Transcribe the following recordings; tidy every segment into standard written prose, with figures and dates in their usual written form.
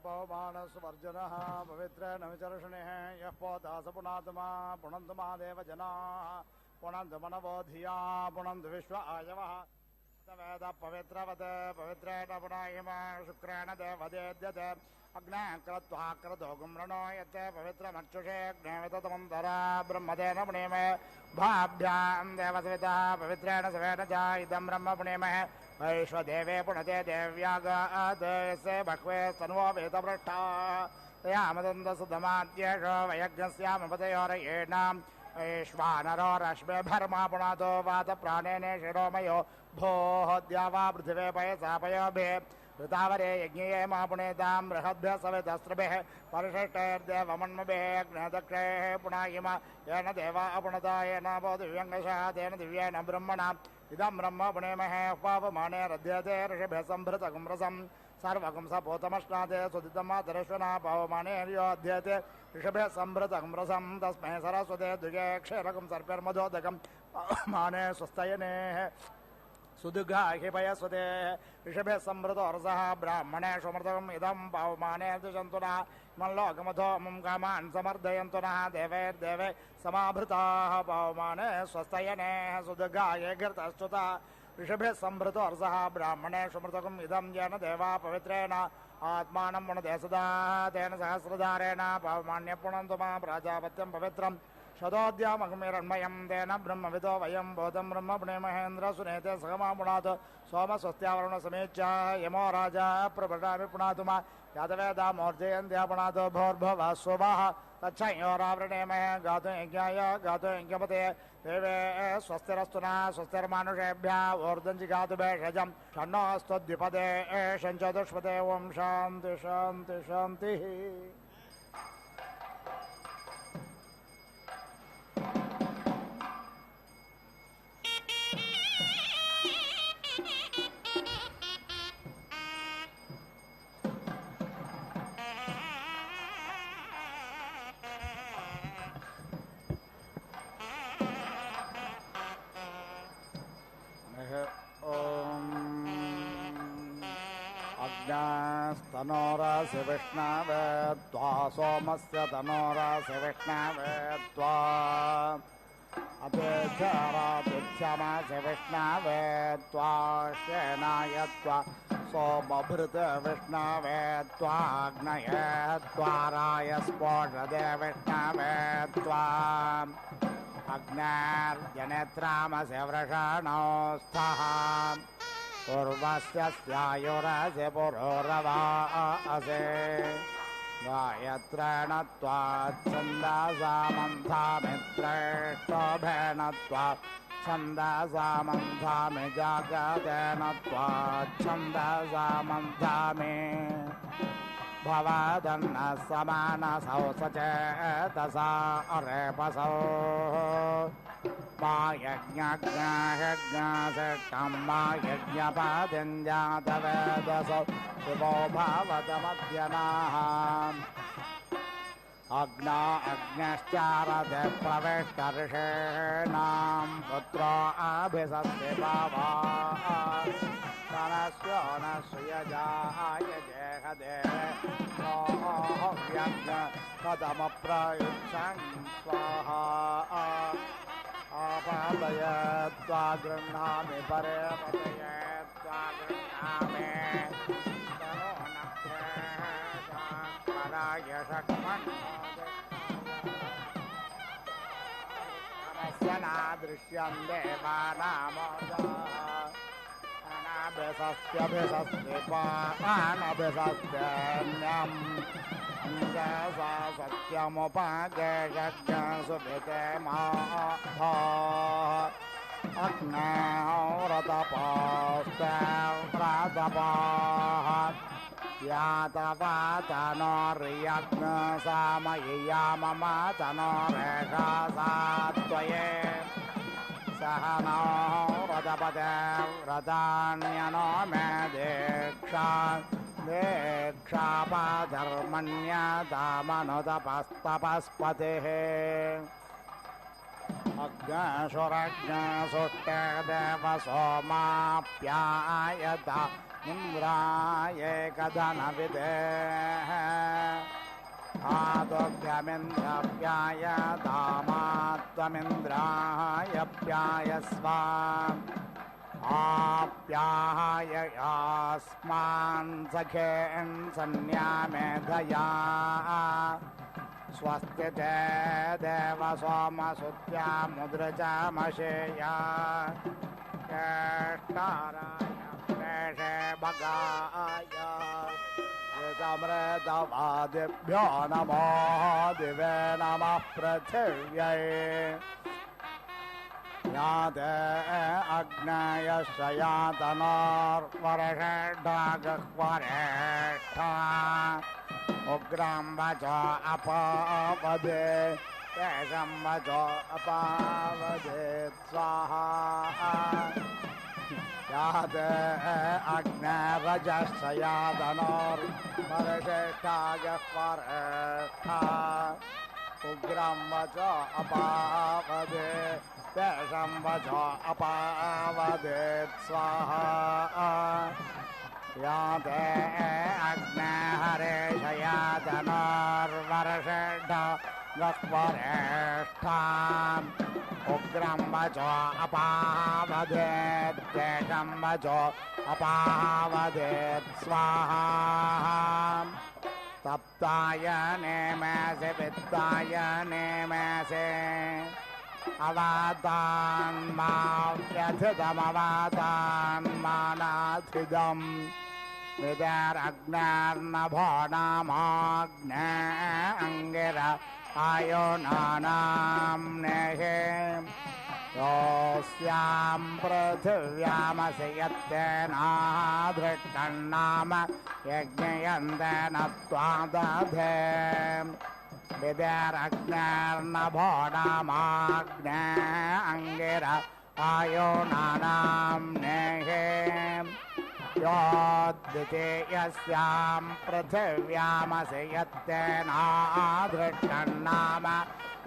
पवमानस्वर्जनः पवित्रेण विचर्षणिः यः पोदास पुनात्मा पुनन्तु महादेव जनाः पुनन्तु मनवो धिया पुनन्तु विश्व आयवः वेद पवित्रवत् पवित्रेण पुनायम शुक्रेण देवदेद्यते अग्ने क्रत्वा क्रतो गुम्रणो यत् पवित्रमक्षुषे अग्नेवितमन्तरा ब्रह्मतेन पुणेमहे भाभ्यां देवसवितः पवित्रेण सवेन च इदं ब्रह्म पुणेमहे वैश्वदेवे पुणते देव्यागात् यस्य बह्वे स्तन्वो वेदपृष्ठा तयामदन्तसुधमाद्येषो वयज्ञस्यामपतयोरयेणाम् वैश्वानरो रश्मे भर्मा पुनातो वात प्राणेने शिरोमयो भोः द्यावा पृथिवे पयसापयोभे ऋतावरे यज्ञये मा पुणेतां बृहद्भ्यः सवितस्त्रभिः परिशिष्टैर्देवमन्मभिः अग्नेदक्षैः पुनायिम येन देवा अपुणता येन वो दिव्यङ्गशः तेन दिव्येन ब्रह्मणा इदं ब्रह्म पुणेमहे पावमाने रध्यते ऋषिभिः सम्भृतगं रसं सर्वगं सपोतमश्नाते सुदितमातरेश्वना पावमानेर्योऽध्यते ऋषिभिः सम्भृतगं रसं तस्मै सरस्वते द्विगे क्षीरकं सर्पिर्मधोदकं पावमाने स्वस्तयनेः सुदुघाहि पयस्वते ऋषिभिः सम्भृतोरसः ब्राह्मणेषु मृतम् इदं पावमाने दिशन्तुना मल्लोकमथो मम कामान् समर्दयन्तु नः देवैर्देवे समाभृताः पावमाने स्वस्तयनेः सुदुघाये घृतश्च्युता ऋषिभिः सम्भृतोरसः ब्राह्मणेषु मृतकम् इदं येन देवा पवित्रेण आत्मानं पुनते सदा तेन सहस्रधारेण पावमान्यः पुनन्तु मा प्राजापत्यं पवित्रम् शतोद्यामघमिरण्मयं तेन ब्रह्मविदो वयं बोधं ब्रह्म पुणेमहेन्द्र सुनेते सगमा पुनात् सोमस्वस्त्यावरुणसमेच्य यमो राजा प्रभटामि पुनातु मा यादवेदा मोर्जयन्त्या पुनात् भोर्भुवः स्वः तच्छयोरावृणेमहे गातुं यज्ञाय गातुं यज्ञपते देवे स्वस्तिरस्तु नः स्वस्तिर्मानुषेभ्यः ऊर्ध्वञ्जि गातु भेषजं षण्णोऽस्तु द्विपदे एषञ्चतुष्पदे ओं शान्ति शान्ति शान्तिः तनोरासि विष्णवे त्वा सोमस्य तनोरासि विष्णवे त्वा अपेक्षारातिथ्यमासि विष्णवे त्वा शेनाय त्वा सोमभृत विष्णवे त्वाग्नये त्वाराय स्फोटदे विष्णवे त्वा अग्नेर्जनेत्रामसि वृषणो स्थः पूर्वस्यायुरसि पुरोरवासे गायत्रेण त्वाच्छन्दासामन्थामित्रेष्टोभेन त्वाच्छन्दासामन्थामि जागतेन त्वाच्छन्दासामन्थामि भवदन्नः समानसौ सचेतसा रेपसौ मा यज्ञज्ञायज्ञासिष्टं मा यज्ञपादिञ्जातवेदसौ शिवो भवतमध्यनाः अग्ना अग्न्यश्चारथे प्रविष्टऋषीणां पुत्रो अभिसस्ति भावाः तनस्यो न श्रियजाय जेहदेवे यज्ञ कथमप्रयुच्छन् स्वाहा आपादय त्वा गृह्णामि परे पतय त्वा गृह्णामि तनो नक्षराय षट्मन्स्य नादृश्यं देवानामोदानाभिसस्त्यभिसस्ति पानभिसस्त्यन्यम् सा सत्यमुपागेषज्ञसुभिते माथा अग्नेऽव्रतपास्तेऽव्रतपाः यातवातनोर्यज्ञसामय्याममातनोरेषा सा त्वये सह नो व्रतपते व्रतान्यनो मे दीक्षा दीक्षापाधर्मण्यतामनुतपस्तपस्पतिः अग्नेश्वरज्ञसुष्टे देव सोमाप्यायत इन्द्रायेकधनविदेः आदोभ्यमिन्द्रप्यायतामात्वमिन्द्रायप्यायस्व आप्याययास्मान् सखेन् सन्यामेधया स्वस्ति ते देव सोमसुत्या मुद्रजामशेया केष्टाराय प्रेषे भगाय ऋतमृतवादिभ्यो नमो दिवे नमः पृथिव्यै याते अग्नयशयातनोर्वर्षेढागह्वरेष्ठा उग्रं वचो अपवदे तेषं वचो अपावदे स्वाहा याते अग्नरजशयातनोर्वर्षेढागह्वरेष्ठा उग्रं वचो अपावदे तेषं वचो अपावदे स्वाहा याते अग्नेहरेशयातनोर्वर्षेढागह्वरेष्ठाम् उग्रं वचो अपावदेत् तेषं वचो अपावदेत् स्वाहा सप्ताय नेमसे वित्ताय नेमसे अवातान्माव्यथितमवातान्मानाथिदम् विदरग्नार्नभो नामाग्ने अङ्गिर आयोनानाम्नेहे योऽस्यां पृथिव्यामसि यत्तेनाधृष्टन्नाम यज्ञयन्तेन त्वादधे विदरग्नार्नभो नामाग्ने अङ्गिर आयोनानाम्नेहे योद्वितीयस्यां पृथिव्यामसि यत्तेनाधृष्टन्नाम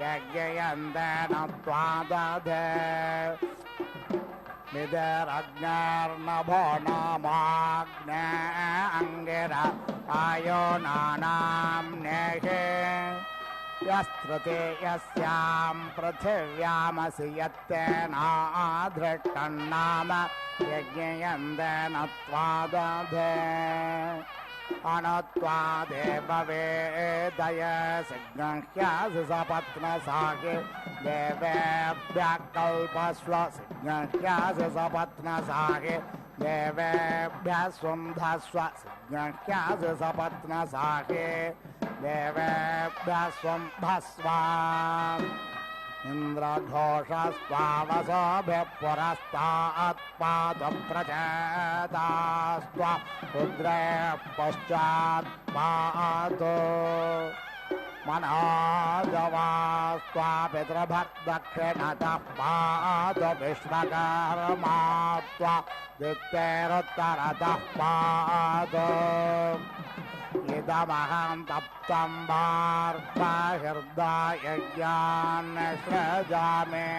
यज्ञयन्तेन त्वादधे विदरग्नार्नभो नामाग्ने अङ्गिर आयोनानाम्नेहे यस्तृतीयस्यां पृथिव्यामसि यत्तेनाधृष्टन्नाम यज्ञयन्तेन त्वादधे अनत्वादेव वेदयसि गृह्यासि सपत्नसाखे देवेभ्यः कल्पस्व गृह्यासि सपत्नसाखे देवेभ्यः स्वन्धस्व गृह्यासि सपत्नसाखे देवेभ्यः स्वन्धस्व इन्द्रघोषस्त्वावसोभिः पुरस्तात्पादप्रचेतास्त्व रुद्रे पश्चात्पादो मनोजवास्त्वा पितृभक्दक्षिणतः पाद विश्वकर्मात्वा दित्तेरुत्तरतः पाद इदमहं तप्तं वार्ताहृदायज्ञान् सृजामि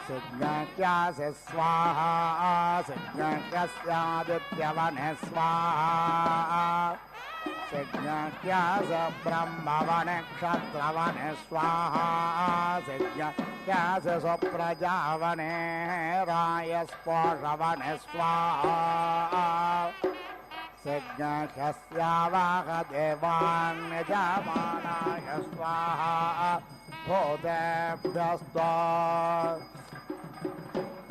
सिज्ञस्यासि स्वाहा सिज्ञस्यादित्यवने स्वाहा सिज्ञस्यास ब्रह्मवने क्षत्रवने स्वाहा सिज्ञस्यास सुप्रजावने रायस्पोषवने स्वाहा सिज्ञस्यावाहदेवान्यजमानाय स्वाहा भूतेभ्यस्तो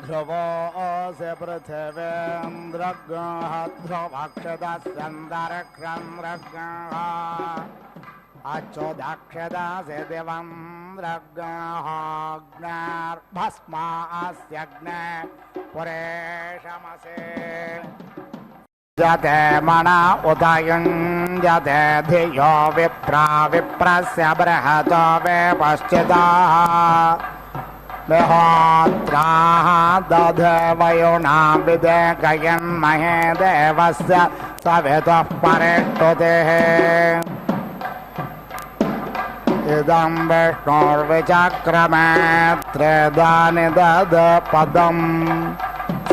ध्रुवोऽसि पृथिवीन्द्रगः ध्रुवक्षदस्यन्तरिक्षन्द्रगः अच्युदक्षदासि दिवन्द्रगहाग्नेर्भस्मास्यग्ने पुरेशमसि जते मना उदयुञ्जते धियो विप्रा विप्रस्य बृहतो वे पश्चिदाः विहोत्राः दधवयुना विदेकयन्महे देवस्य सवितुः परिष्टुतिः इदं विष्णुर्विचक्रमे त्रेदानि ददपदम्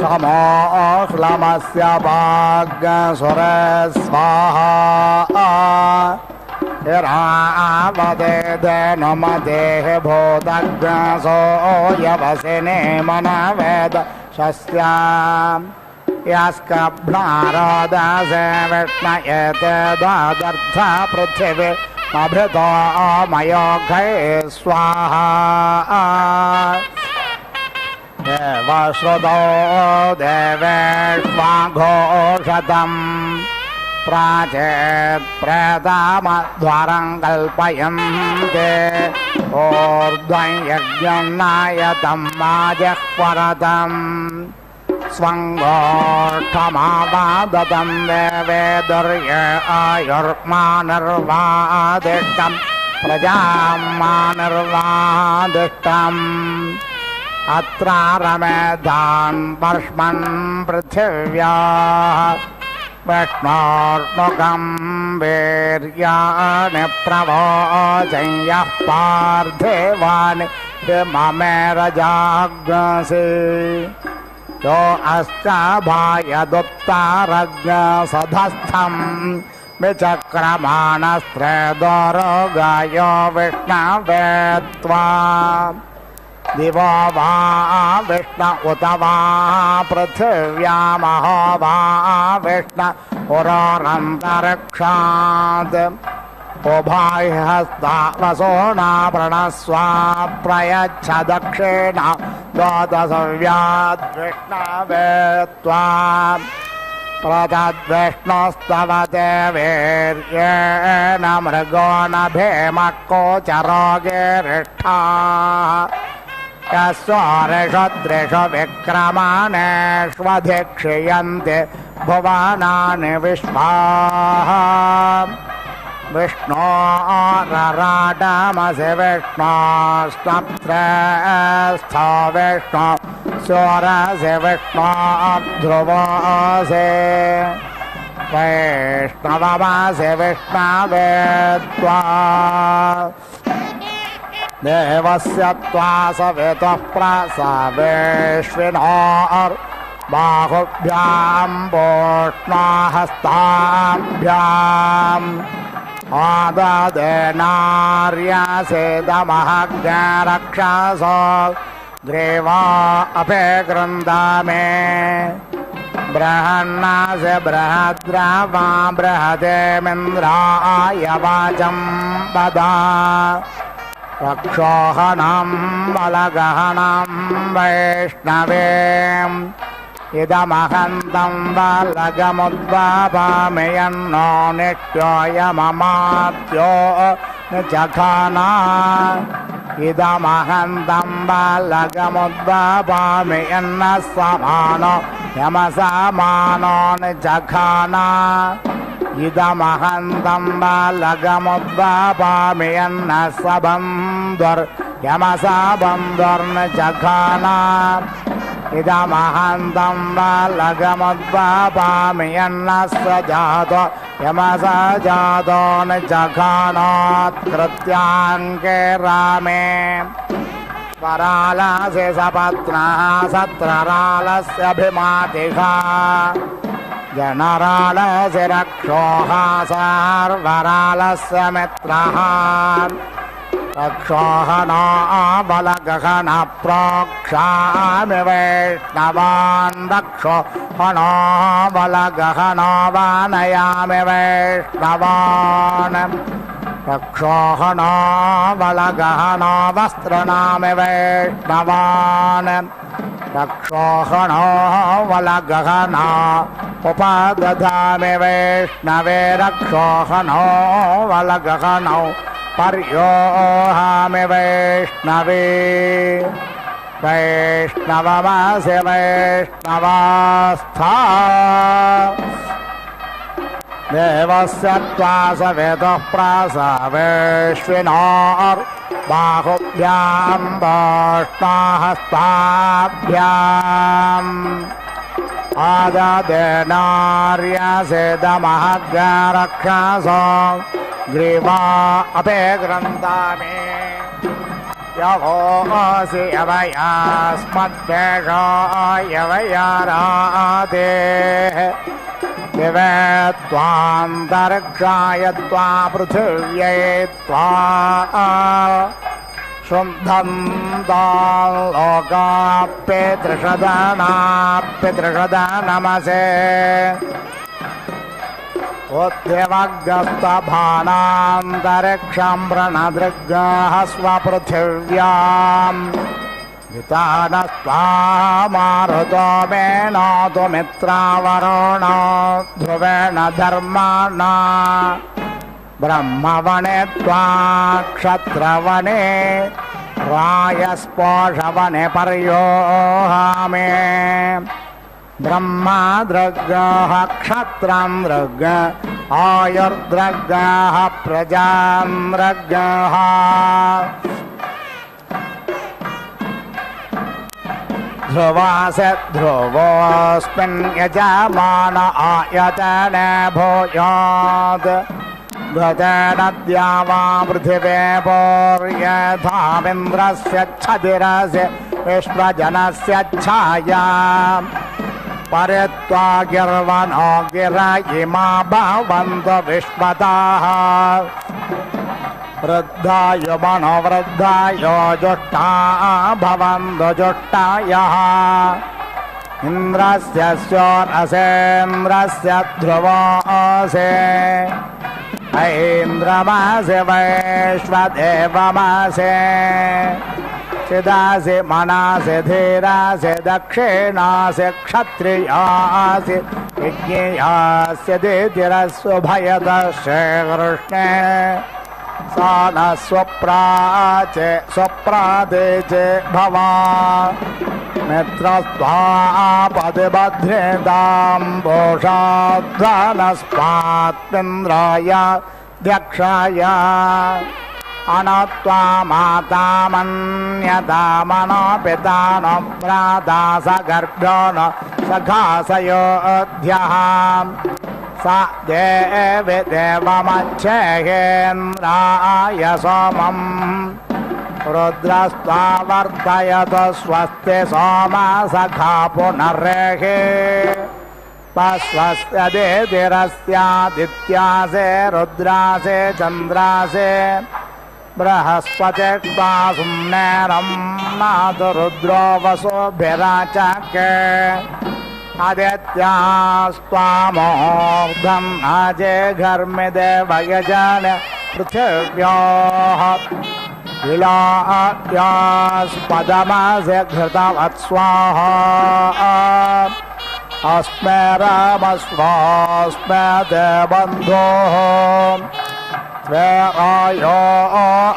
समोऽह्लमस्य भाग्यसुरे स्वाहा हिरावदेधेनुमदेः भूतज्ञसो यवसिने मनवेद शस्याम् यस्कभ्नारोदसे विष्णयेते द्वादर्थ पृथिवी अभृतो मयोघै स्वाहा देवश्रुतो देवेष्वाघोषतम् प्राचेत् प्रेतामध्वरं कल्पयन्ते ऊर्ध्वं यज्ञं नायतं माजह्वरतम् स्वङ्गोष्ठमावादतं देवेदुर्य आयुर्मानिर्वादिष्टं प्रजां मानिर्वादिष्टम् अत्रारमेधान् पर्ष्मन् पृथिव्याः विष्णोर्मुखं वीर्याणि प्रवोचं यः पार्थिवानि ममे रजाग्नसि यो अष्टाभायदुत्तारज्ञसधस्थं विचक्रमाणस्त्रेदोरोगायो विष्णवे त्वा दिवो वा विष्ण उत वा पृथिव्यामहो वा विष्ण पुरोरन्तरिक्षात् उभायहस्ता वसोना प्रणस्वा प्रयच्छ दक्षिण द्वादशव्याद् विष्णवे त्वा प्रतद्विष्णुस्तवते वीर्येण मृगो न भीमकोचरो गिरिष्ठाः यस्वरिषद्रिषु विक्रमाणेष्वधिक्षयन्ति भुवनानि विश्वाः विष्णोरराटमसि विष्णोस्तप्त्रेस्थो विष्णु स्वरसि विष्णोध्रुवोऽसि वैष्णवमसि विष्णवे त्वा देवस्य त्वा सवितुः प्रसवेश्विनोर्बाहुभ्यां वोष्णाहस्ताभ्याम् आददेनार्यसेदमहज्ञरक्षसो ग्रीवा अपे गृन्दामे बृहन्नासि बृहद्रवा बृहदेमिन्द्राय वाचं वदा रक्षोहणं बलगहनं वैष्णवेम् इदमहन्तं बलगमुद्वापामि यन्नो नित्योऽयममात्यो निचखाना इदमहन्तं बलगमुद्वापामि यन्नः समानो यमसमानो निचखाना इदमहन्तं बलगमुद्वापामि यन्नः सबन्धुर्यमसबन्धुर्निचखाना इदमहन्तं बलगमुद्वापामि यन्नः स जातो यमस जातो निचखानोत्कृत्याङ्के रामे वरालस्य सपत्नः सत्ररालस्यभिमातिहा जनरालस्य रक्षोः सर्वरालस्य मित्रः रक्षोहनो बलगहन प्रोक्षामि वैष्णवान् रक्षोहनो बलगहनो वानयामि वैष्णवान् रक्षोहनो बलगहनो वस्त्रणामि वैष्णवान् रक्षोहणो बलगहनो उपदधामि वैष्णवे रक्षोहणो बलगहनौ पर्योहामि वैष्णवे वैष्णवमसि वैष्णवास्था देवस्य त्वा सवितुः प्रसवेश्विनोर्बाहुभ्यां वोष्णाहस्ताभ्याम् आददेनार्यसेदमहज्ञरक्षसो ग्रीवा अपे ग्रन्थामि यवोऽसि यवयास्मद्वेषो यवयाराधे दिवे त्वान्तरिक्षाय त्वा पृथिव्यै त्वा शुद्धन्तान् लोकाप्यत्रिषदा नमसे उद्यवग्रस्तभानान्तरिक्षं प्रणदृग्गाः स्वपृथिव्याम् युतानस्त्वामारुतो मे नोतु मित्रावरुणो ध्रुवेण धर्माणा ब्रह्मवने त्वा क्षत्रवने रायस्पोषवने पर्योहामे ब्रह्मा दृग्गः क्षत्रं दृग्ग आयुर्दृग्गः प्रजां दृग्गः ध्रुवासे ध्रुवोऽस्मिन् यजमान आयतने भूयात् गतेनद्या वा पृथिवेर्यथामिन्द्रस्य छदिरस्य विश्वजनस्य छाया परित्वा गिर्वणो गिर इमा भवन्तु विश्वताः वृद्धायो मनोवृद्धायो जुष्टा भवन्तु जुष्टायः इन्द्रस्य स्योरसेन्द्रस्य ध्रुवोऽसे ऐन्द्रमासे वैश्वदेवमासे चिदासे मनासे धीरासे दक्षिणासे क्षत्रियासे विज्ञेयास्य दितिरस्वभयदश्चे कृष्णे सा न स्वप्रादे चे भवा मित्रस्त्वापतिबध्रेदाम्बोषाध्वनस्मात्मिन्द्राय ध्यक्षाय अनत्वा माता मन्यता मनो पिता न भ्राता सगर्भ्यो न सखासयोऽध्यः स देवि देवमच्छेहेन्द्राय सोमम् रुद्रस्त्वा वर्धयत स्वस्ति सोमा सखा पुनर्रेहे पश्वस्य दितिरस्यादित्यासे रुद्रासे चन्द्रासे बृहस्पतिर्त्वा सुम्नेरं नातु रुद्रो वसुभिराचके आदित्यास्त्वामोर्धं अजे घर्मिदेवयजन पृथिव्योः विलाट्यास्पदमसे घृतवत्स्वाहा अस्मे रामस्वास्मे देवन्धोः त्वे रायो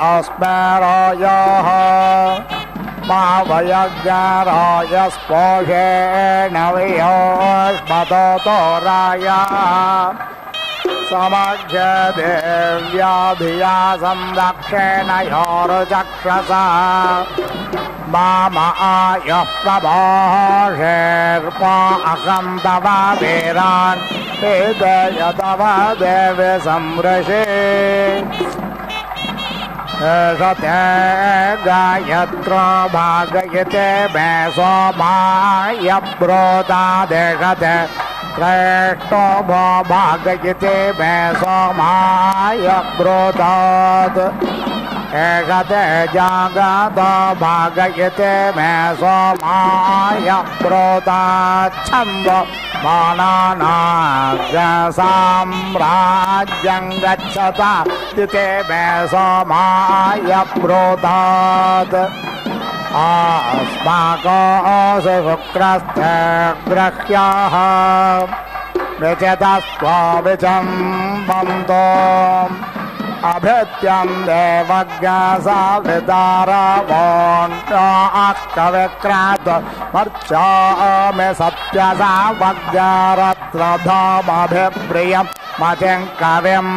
अस्मे रायः मावयज्ञरायस्पोषेण वियोष्मतो रायः समग्रदेव्या धिया संरक्षेणयोर्चक्षसा माम आयः प्रभाषेर्पा अहं तव वीरान् वेदय तव देवि संवृषे एषते गायत्रो भागयते मे सोमाय ब्रोता देशते श्रेष्ठो भो भागयते मे सोमाय ब्रोतात् एषते जागतो भागयते मे सोमाय ब्रोताच्छन्दो मानानाग्रसाम्राज्यं गच्छता दिते मे सोमाय ब्रोतात् अस्माको शुक्रस्थे ग्रह्याः विचितस्त्वा विचम्बन्तो अभृत्यं देवज्ञासा विदारवोऽष्टविक्रात मर्चामि सत्यसा वज्ररत्नधामभिप्रियं मतिं कविम्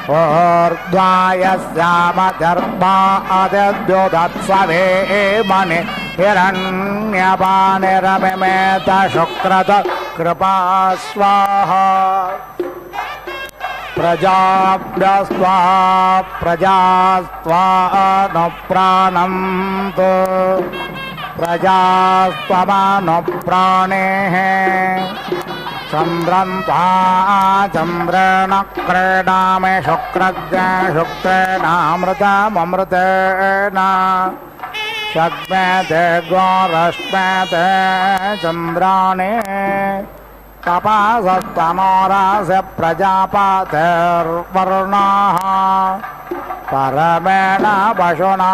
ऊर्ध्वायस्यामधर्मा अदिद्युदत्सवे मणि हिरण्यपानिरमिमेत शुक्रत कृपा स्वाहा प्रजाभ्यस्त्वा प्रजास्त्वानुप्राणन्तु प्रजास्त्वमनुप्राणेः चन्द्रं त्वा चन्द्रेण क्रीडामि शुक्रज्ञ शुक्रेणामृतममृतेन शग्मेते गोरश्मेते चन्द्राणि तपसस्तनोरास्य प्रजापतिर्वरुणाः परमेण पशुना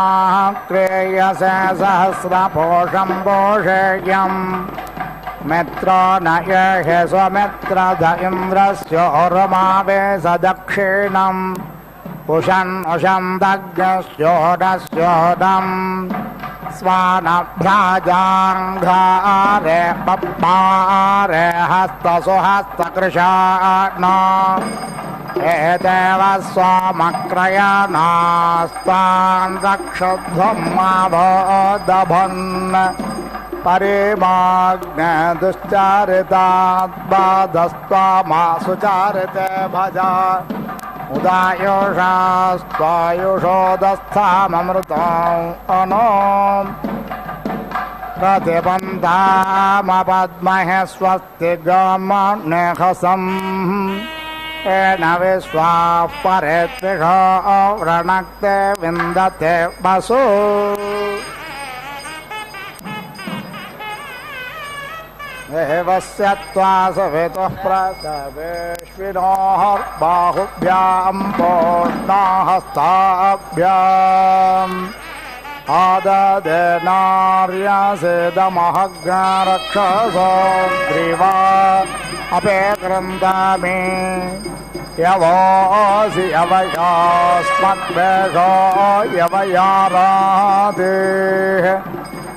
क्रियसे सहस्रपोषं पोषेयम् मित्रो न येहे स्वमित्रध इन्द्रस्योर्मावे सदक्षिणम् उशन् दग्नस्योदस्योदम् स्वानभ्राजाङ्घारे पप्पारे हस्तसुहस्तकृशान एतेव स्वामक्रयणास्तान् रक्षध्वं माभोदभन् परिमाग्ने दुश्चारिताद्बाधस्त्वामासुचारिते भजा उदायुषास्त्वायुषोदस्थाममृतम् अनो प्रतिपन्थामपद्महे स्वस्ति गमनेहसम् येन विश्वाः परेत्विषो वृणक्ते विन्दते वसु एवस्य त्वा सवितुः प्रसवेश्विनोः बाहुभ्यां पोष्णाहस्ताभ्याम् आददे नार्यसेदमहग्रक्षसो ग्रीवा अपे कृन्दामि यवोऽसि यवयास्मद्वेषो यवयारादेः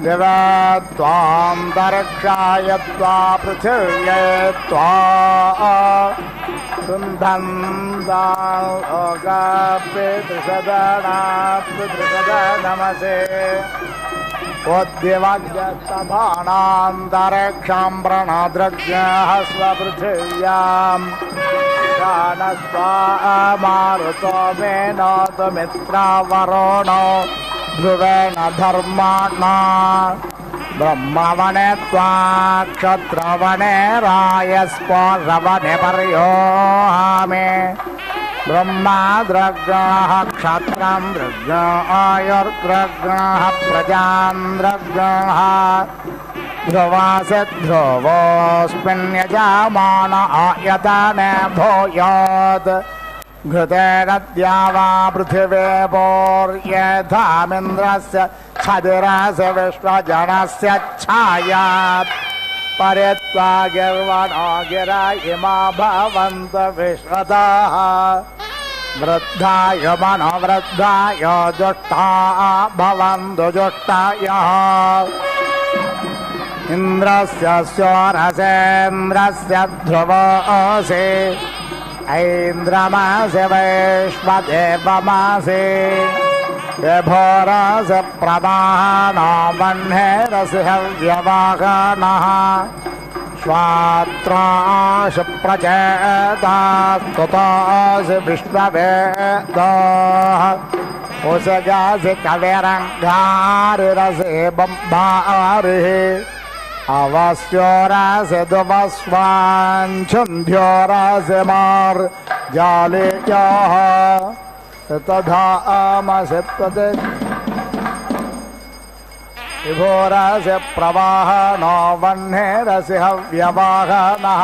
दिवा त्वान्तरिक्षाय त्वा पृथिव्यै त्वा नमसे उद्दिवग्यस्तभानान्तरिक्षां प्रणदृग्यः स्वपृथिव्याम् शानस्त्वा मारुतो मेनोतुमित्रावरुणो ध्रुवेण धर्माणा ब्रह्मवने त्वा क्षत्रवने रायस्पोषवने पर्योहामे ब्रह्माद्रग्रः क्षत्रं दृग्आयुर्ग्रग्रः प्रजान् दृग्रः ध्रुवासि ध्रुवोऽस्मिन्यजमान आयतने भूयात् घृतेन द्यावा पृथिवे पोर्यथामिन्द्रस्य छदिरस्य विश्वजनस्य छायात् परित्वा गिर्वणो गिरा इमा भवन्त विश्वतः वृद्धाय मनोवृद्धाय जुष्टा भवन्तु जुष्टायः इन्द्रस्य स्योरसेन्द्रस्य ध्रुवोऽसि ऐन्द्रमासि वैश्वदेवमासि विभोरसि प्रमाणो वह्नेरसि हव्यवाहनः स्वात्रासि प्रचेतास्तुतोऽसि विश्ववेदः उषगासि कविरङ्गारिरसि बम्भारिः अवस्योरासि दुवस्वाञ्छुन्ध्योरासि मार्जालीयः तथामसि विभोरसि प्रवाहनो वह्नेरसि हव्यवाहनः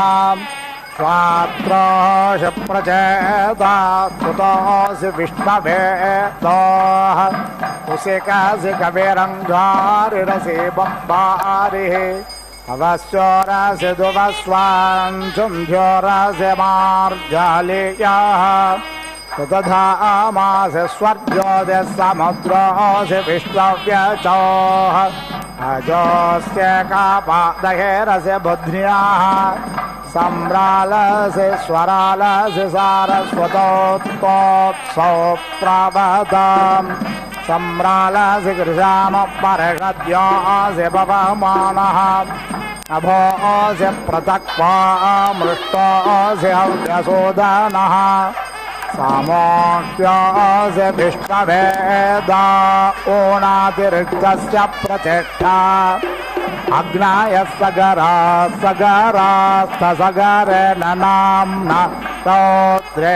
स्वात्रासि प्रचेतास्तुतोऽसि विष्णवेदः उषिकासि कविरङ्गारिरसि बम्भारिः अवस्योरासि दुवस्वाञ्छुन्ध्योरासि मार्जालीयः तथामासि स्वर्जोदय समुद्रोऽसि विश्वव्यचोः अजोऽस्य कापादहेरसि बुध्न्याः सम्रालसि स्वरालसि सारस्वतोत्तोत्सौ प्रवदाम् सम्रालसि कृशामपरिषद्योऽसि पवमानः अभोऽसि पृथक्त्वा मृष्टोऽसि हव्यसूदनः सामोऽस्यास्य विष्णवेदा ऊणातिरिक्तस्य प्रतिष्ठा अग्नायः सगरास्तसगरेण नाम्ना स्तोत्रेणानेकेनां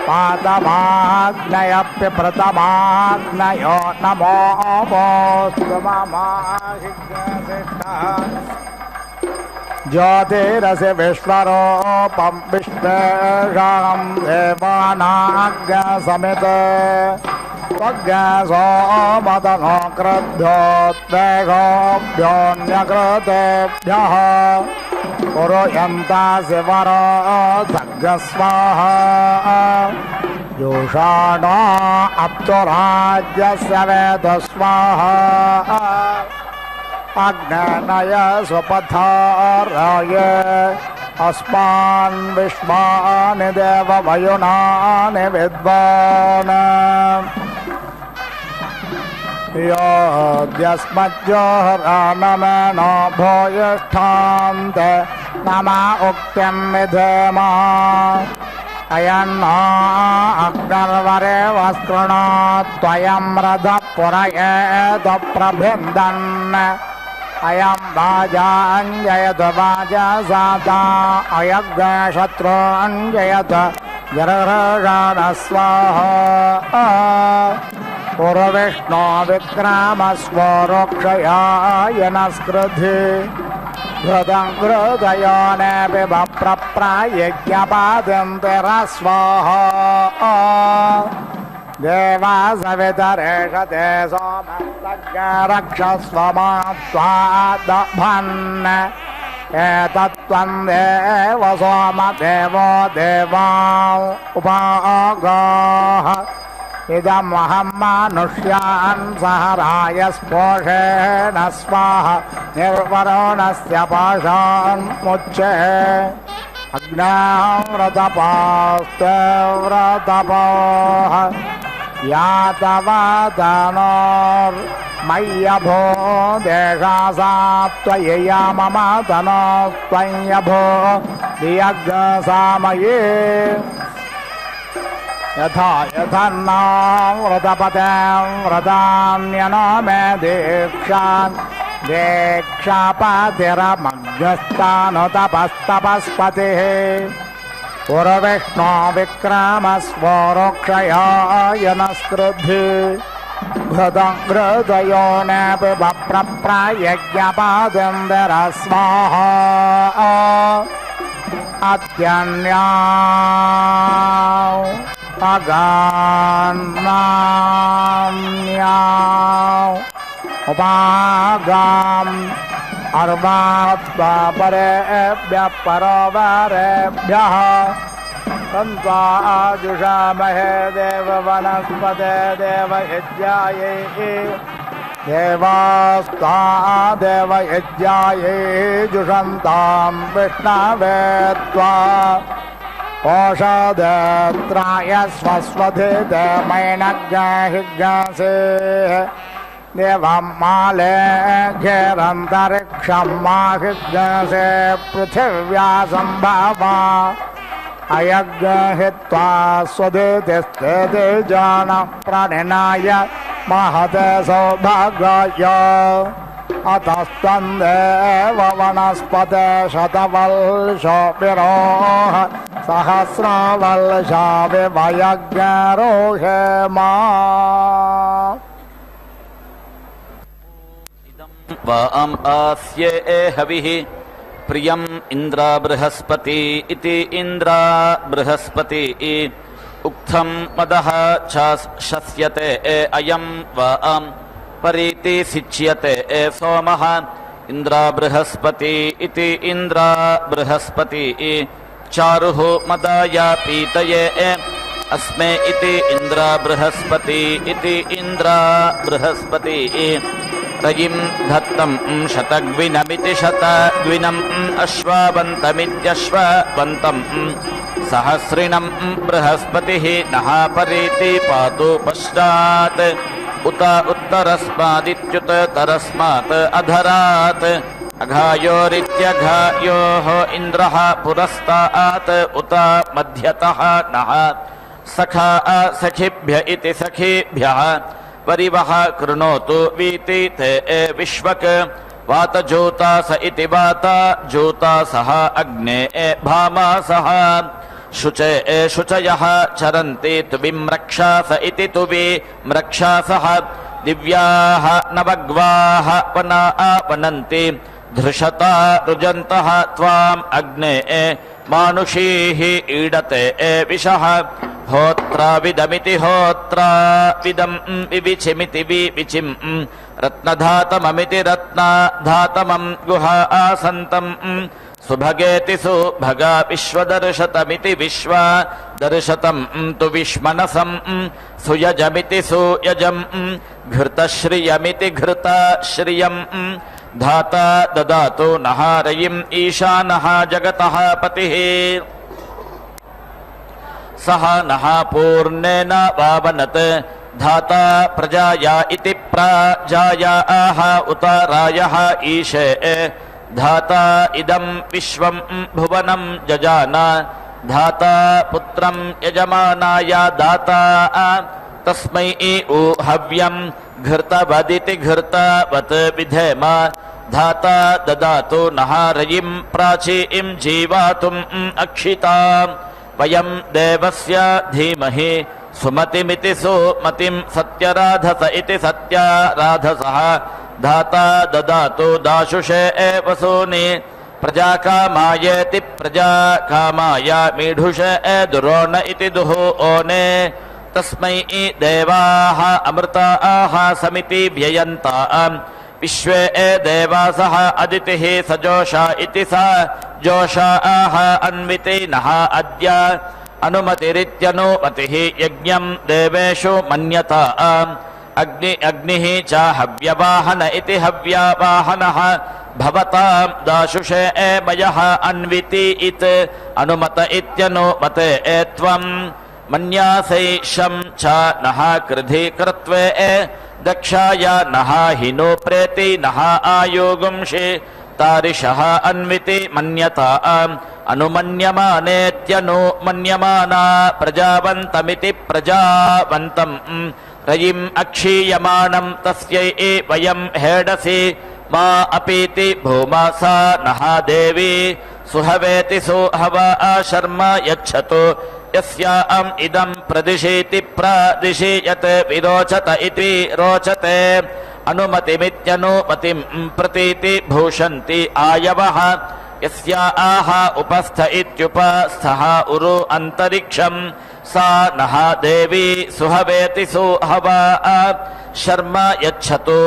पातमाग्नयप्य प्रथमाग्नयो नमो वोऽस्तु ममाहिग्रसिष्ठः ज्योतिरसि विश्वरूपं विश्वेषां देवानाग्रसमित् त्वग्रसोमतनो क्रुद्धोद्वेगोऽभ्योऽन्यकृतेभ्यः कुरुयन्तासि वरो धग्गस्वाहा जोषाणो अप्तुराज्यस्य वेदस्वाहा अग्ननय स्वपथाराय अस्मान् विश्वानि देववयुनानि विद्वान् योऽद्यस्मज्जोहरानमेनो भूयिष्ठान्ते नम उक्तिं विधेम अयन्नो अग्निर्वरे वस्कृणोत्वयं रथः पुरयेत प्रभिन्दन् अयं वाजाञ्जयत वाजसाता अयज्ञशत्रूञ्जयत जरहृषाण स्वाहा पुरविष्णो विक्रामस्वरोक्षयाय नस्कृधि घृतं घृतयोनेऽपि बप्रप्रायज्ञपादन्तिरस्वाहा देवा सवितरेषते सोमस्तज्ञरक्षस्व मात्वादभन् एतत्त्वं देव सोमदेवो देवा उपागाः इदमहं मानुष्यान् सहराय स्पोषेण स्वाहा निर्वरुणस्य पाशान्मुच्चे अग्नाव्रतपास्ते व्रतपोः यातवातनोर्मय्यभो देशासा त्वयया मम तनोस्त्वय्यभो दियग्सामये यथा यथन्नां व्रतपतिं व्रतान्यनो मे दीक्षान् दीक्षापतिरमग्नस्तानुतपस्तपस्पतिः पुरविष्णो विक्रामस्वरोक्षयाय नस्कृधि घृतं घृतयोनेऽपि बप्रप्रायज्ञपादिन्दरस्वाहा अत्यन्यां अगान्नाम्यां उपागाम् अर्वात्वापरेभ्यः परोपरेभ्यः तन्त्वा आजुषामहे देववनस्पते देवयज्ञायै देवास्ता देवयज्ञायै जुषन्तां विष्णवे त्वा ओषधत्राय स्वस्वधिते मैनज्ञाहिज्ञासे देवं माले घेरन्तरिक्षं माहिज्ञसे पृथिव्या सम्भवा अयज्ञहित्वा स्वधितिस्थिति जान प्रणिनाय महते सौभागाय अतस्तं देव वनस्पते शतवल्शो विरोह सहस्रवल्शा विवयज्ञरोहे मा वाम आस्ये हविः प्रियम् इन्द्र बृहस्पति इति इन्द्र बृहस्पति उक्थं मदः शस्यते अयं वाम परीति सिच्यते सोमः इन्द्र बृहस्पति इति इन्द्र बृहस्पति चारुः मदाय पीतये अस्मे इति इन्द्र बृहस्पति इति इन्द्र बृहस्पति रयिं धत्तं शतग्विनमिति शतग्विनम् अश्ववन्तमित्यश्ववन्तं सहस्रिणं बृहस्पतिः नः परीति पातु पश्चात् उत उत्तरस्मादित्युत्तरस्मात् अधरात् अघायोरित्यघायोः इन्द्रः पुरस्तात् उत मध्यतः नः सखा सखिभ्य इति सखिभ्यः परिवः कृणोतु वीति ते विश्वक् वातजोतास इति वातजोतासः अग्ने भामासः शुचे शुचयः चरन्ति तुविम्रक्षास इति तुविम्रक्षासः दिव्याः नवग्वाः वना वनन्ति धृषता रुजन्तः त्वाम् अग्ने मानुषीः ईडते विषः होत्राविदमिति होत्राविदम् विविचिमिति विविचिम् रत्नधातममिति रत्नधातमम् गुहा आसन्तम् सुभगेति सुभगा विश्वदर्शतमिति विश्वदर्शतम् तु विश्मनसम् सुयजमिति सुयजम् घृतश्रियमिति घृतश्रियम् धाता ददातु नः रयिम् ईशानः जगतः पतिः सह नः पूर्णेन वावनत् धाता प्रजाया इति प्रजाया आह उत रायः ईशे धाता इदं विश्वं भुवनं जजान धाता पुत्रं यजमानाय दाता तस्मै उ हव्यं घृतवदिति घृतवत् विधेम धाता ददातु नः रयिं प्राचीं जीवातुम् अक्षिताम् वयं देवस्य धीमहि सुमतिमिति सुमतिं सत्यराधस इति सत्यराधसः धाता ददातु दाशुषे वसूनि प्रजाकामायेति प्रजाकामाय मीढुषे दुरोण इति दुहोने तस्मै देवाः अमृताः समिति व्ययन्ता विश्वे देवासः अदितिः सजोषा इति स जोषाः अन्विते नः अद्य अनुमतिरित्यनुमतिः यज्ञं देवेषु मन्यता अग्निः च हव्यवाहन इति हव्यवाहनः भवतां दाशुषे मयः अन्विति इत् अनुमत इत्यनुमते त्वं मन्यासैषं च नः कृधि कृत्वे दक्षाय नः हिनो प्रेति नः आयोगुंषि तारिषः अन्विति मन्यता अनुमन्यमानेत्यनुमन्यमाना प्रजावन्तमिति प्रजावन्तम् रयिम् अक्षीयमाणं तस्यै वयं हेडसि मा अपीति भूमा सा नः देवी सुहवेति सुहवा शर्म यच्छतु यस्याम् इदं प्रदिशेति प्रदिशि यत् विरोचत इति रोचते अनुमतिमित्यनुमतिं प्रतीति भूषन्ति आयवः यस्या आह उपस्थ इत्युपस्थः उरु अन्तरिक्षं सा नः देवी सुहवेति सुहवा शर्म यच्छतु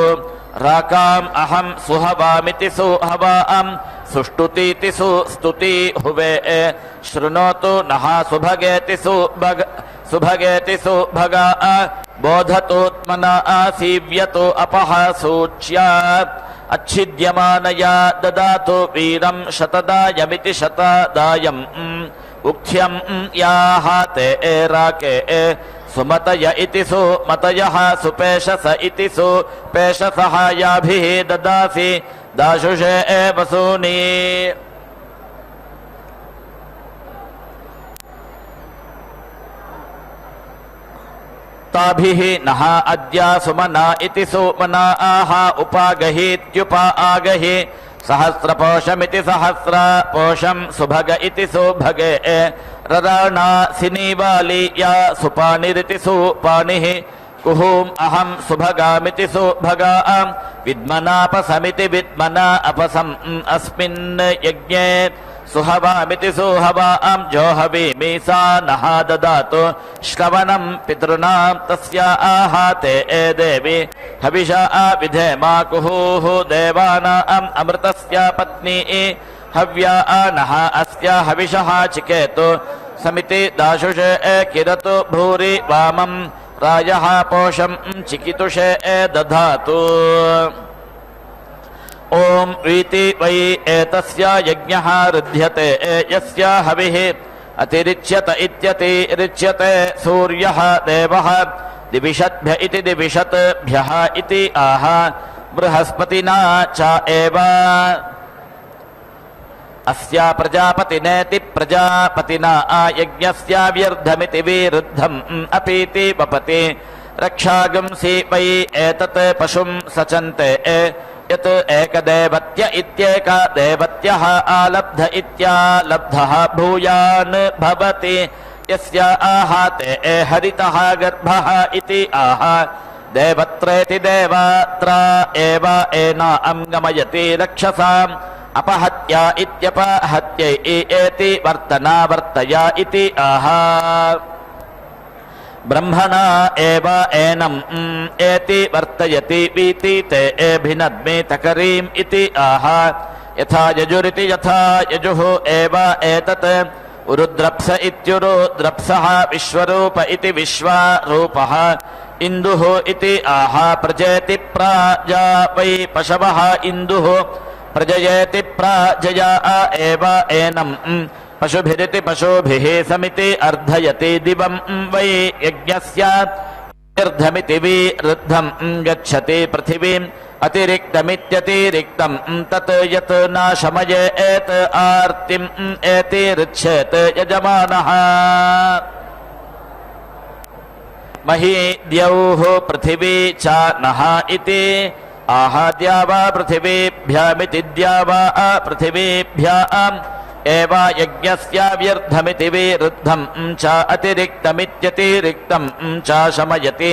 राकाम् अहं सुहवामिति सुहवाम् सुष्टुतीति सुस्तुति हुवे शृणोतु नः सुभगेति सुभगेति सुभगा बोधतोत्मना सीव्यतो अपः सूच्या अच्छिद्यमानया ददातु वीरं शतदायमिति शतदायम् उक्थ्यं याः ते राके सुमतय इति सुमतयः सुपेशस इति सुपेशसः याभिः ददासि दाशुषे वसूनि ताभिः नः अद्य सुमना इति सुमना आह उपागहीत्युपा आगहि सहस्रपोषमिति सहस्रपोषं सुभग इति सुभगे रराणा सिनीवाली या सुपानिरिति सुपानिः कुहूम् अहं सुभगामिति सुभगा विद्मनापसमिति विद्मना अपसम् अस्मिन् यज्ञे सुहवामिति सुहवां जोहवीमि सा नः ददातु श्रवणं पितॄणां तस्य आहते देवी हविषा विधेमा कुहुः देवानाम् अमृतस्य पत्नी हव्या नः अस्य हविषः चिकेतु समिति दाशुषे किरतु भूरि वामं राजः पोषं चिकितुषे दधातु ओम वीति वै एतस्य यज्ञः रुध्यते यस्य हविः अतिरिच्यत इत्यतिरिच्यते सूर्यः देवः दिविषद्भ्य इति दिविषद्भ्यः इति आह बृहस्पतिना च एव अस्या प्रजापतिनेति प्रजापतिना यज्ञस्याव्यर्धमिति विरुद्धम् अपीति वपति रक्षागंसि वै एतत् पशुं सचन्ते यत् एकदेवत्य इत्येका देवत्यः आलब्ध इत्यालब्धः भूयान् भवति यस्य आहाते हरितः गर्भः इति आह देवत्रेति देवात्र एव एनां गमयति रक्षसाम् अपहत्या इत्यपहत्यै एति वर्तना वर्तया इति आह ब्रह्मणा एव एनम् एति वर्तयति वीति ते भिनद्मे तकरीम् इति आह यथा यजुरिति यथा यजुः एव एतत् उरुद्रप्स इत्युरुद्रप्सः विश्वरूप इति विश्वरूपः इन्दुः इति आह प्रजयति प्राजा वै पशवः इन्दुः प्रजयति प्राजया एव एनम् पशुभिरिति पशुभिः समिति अर्धयति दिवं वै यज्ञस्य अर्धमिति विरुद्धं गच्छति पृथिवीम् अतिरिक्तमित्यतिरिक्तं तत् यत् न शमयेत् आर्तिम् एति ऋच्छेत् यजमानः मही द्यौः पृथिवी च नः इति आहाद्या वा पृथिवीभ्यामिति द्या वा पृथिवीभ्याम् एव यज्ञस्य व्यर्थमिति विरुद्धं च अतिरिक्तमित्यतिरिक्तं च शमयति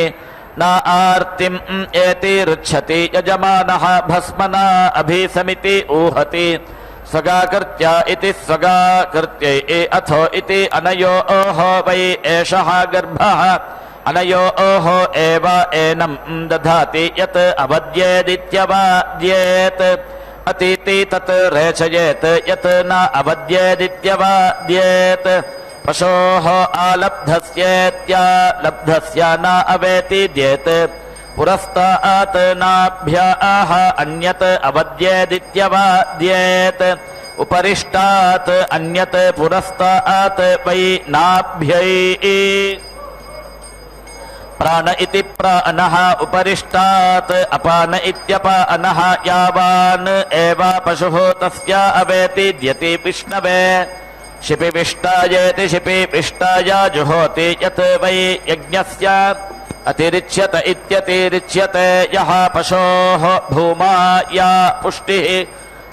न आर्तिम् एति ऋच्छति यजमानः भस्मना अभिसमिति ऊहति स्वगाकृत्य इति स्वगाकृत्यै अथो इति अनयोः वै एषः गर्भः अनयोः एव एनं दधाति यत् अवद्येदित्यवाद्येत् अतीति तत् रेचयेत् यत् न अवद्येदित्यवाद्येत् पशोः आलब्धस्येत्यालब्धस्य न अवेतिद्येत् पुरस्तात् नाभ्याः अन्यत् अवद्येदित्यवाद्येत् उपरिष्टात् अन्यत् पुरस्तात् वै नाभ्यै प्राण इति प्राणः उपरिष्टात् अपान इत्यपानः यावान् एव पशुः तस्य अवेतिद्यति विष्णवे शिपिविष्टायेति शिपिविष्टाय जुहोति यत् वै यज्ञस्य अतिरिच्यत इत्यतिरिच्यते यः पशोः भूमा या पुष्टिः